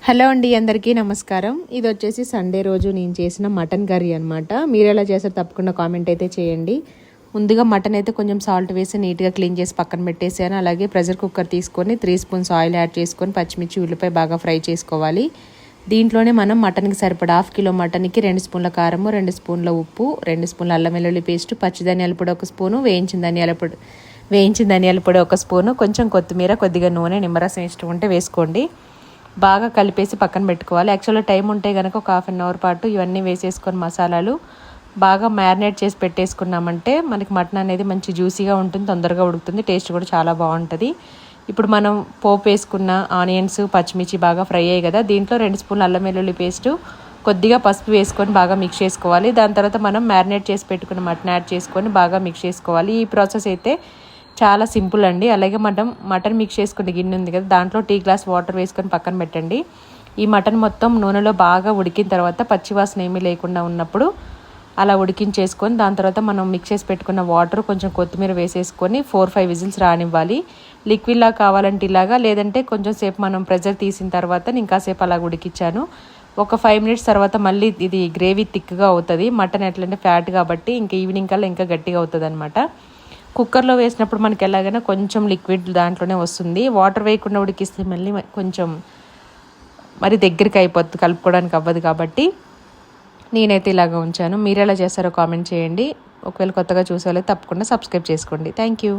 Hello అండి, అందరికీ నమస్కారం. ఇది వచ్చేసి సండే రోజు నేను చేసిన మటన్ కర్రీ అనమాట. మీరు ఎలా చేసారు తప్పకుండా కామెంట్ అయితే చేయండి. ముందుగా మటన్ అయితే కొంచెం సాల్ట్ వేసి నీట్గా క్లీన్ చేసి పక్కన పెట్టేసాను. అలాగే ప్రెషర్ కుక్కర్ తీసుకొని 3 స్పూన్స్ ఆయిల్ యాడ్ చేసుకొని పచ్చిమిర్చి ఉల్లిపాయ బాగా ఫ్రై చేసుకోవాలి. దీంట్లోనే మనం మటన్కి సరిపడా 1/2 కిలో మటన్కి 2 స్పూన్ల కారము, 2 స్పూన్ల ఉప్పు, 2 స్పూన్ల అల్లం వెల్లుల్లి పేస్ట్, పచ్చి ధనియాల పొడి 1 స్పూను, వేయించిన ధనియాల పొడి 1 స్పూను, కొంచెం కొత్తిమీర, కొద్దిగా నూనె, నిమ్మరసం ఇష్టం ఉంటే వేసుకోండి. బాగా కలిపేసి పక్కన పెట్టుకోవాలి. యాక్చువల్గా టైం ఉంటే కనుక ఒక 1/2 అవర్ పాటు ఇవన్నీ వేసేసుకొని మసాలాలు బాగా మ్యారినేట్ చేసి పెట్టేసుకున్నామంటే మనకి మటన్ అనేది మంచి జ్యూసీగా ఉంటుంది, తొందరగా ఉడుకుతుంది, టేస్ట్ కూడా చాలా బాగుంటుంది. ఇప్పుడు మనం పోపు వేసుకున్న ఆనియన్స్, పచ్చిమిర్చి బాగా ఫ్రై అయ్యాయి కదా, దీంట్లో 2 స్పూన్ల అల్లం వెల్లుల్లి పేస్టు, కొద్దిగా పసుపు వేసుకొని బాగా మిక్స్ చేసుకోవాలి. దాని తర్వాత మనం మ్యారినేట్ చేసి పెట్టుకున్న మటన్ యాడ్ చేసుకొని బాగా మిక్స్ చేసుకోవాలి. ఈ ప్రాసెస్ అయితే చాలా సింపుల్ అండి. అలాగే మటన్ మిక్స్ చేసుకునే గిన్నె ఉంది కదా, దాంట్లో టీ గ్లాస్ వాటర్ వేసుకొని పక్కన పెట్టండి. ఈ మటన్ మొత్తం నూనెలో బాగా ఉడికిన తర్వాత పచ్చివాసన ఏమీ లేకుండా ఉన్నప్పుడు అలా ఉడికించేసుకొని దాని తర్వాత మనం మిక్స్ చేసి పెట్టుకున్న వాటర్, కొంచెం కొత్తిమీర వేసేసుకొని 4-5 విజిల్స్ రానివ్వాలి. లిక్విడ్లా కావాలంటే ఇలాగా, లేదంటే కొంచెం సేపు మనం ప్రెజర్ తీసిన తర్వాత ఇంకాసేపు అలా ఉడికించాను. ఒక 5 మినిట్స్ తర్వాత మళ్ళీ ఇది గ్రేవీ థిక్గా అవుతుంది. మటన్ ఎట్లంటే ఫ్యాట్ కాబట్టి ఇంకా ఈవినింగ్ కల్లా ఇంకా గట్టిగా అవుతుంది అనమాట. కుక్కర్లో వేసినప్పుడు మనకి ఎలాగైనా కొంచెం లిక్విడ్ దాంట్లోనే వస్తుంది. వాటర్ వేయకుండా ఉడికిస్తే మళ్ళీ కొంచెం మరి దగ్గరికి అయిపోతుంది, కలుపుకోవడానికి అవ్వదు. కాబట్టి నేనైతే ఇలాగ ఉంచాను. మీరు ఎలా చేస్తారో కామెంట్ చేయండి. ఒకవేళ కొత్తగా చూసేవాళ్ళైతే తప్పకుండా సబ్స్క్రైబ్ చేసుకోండి. Thank you.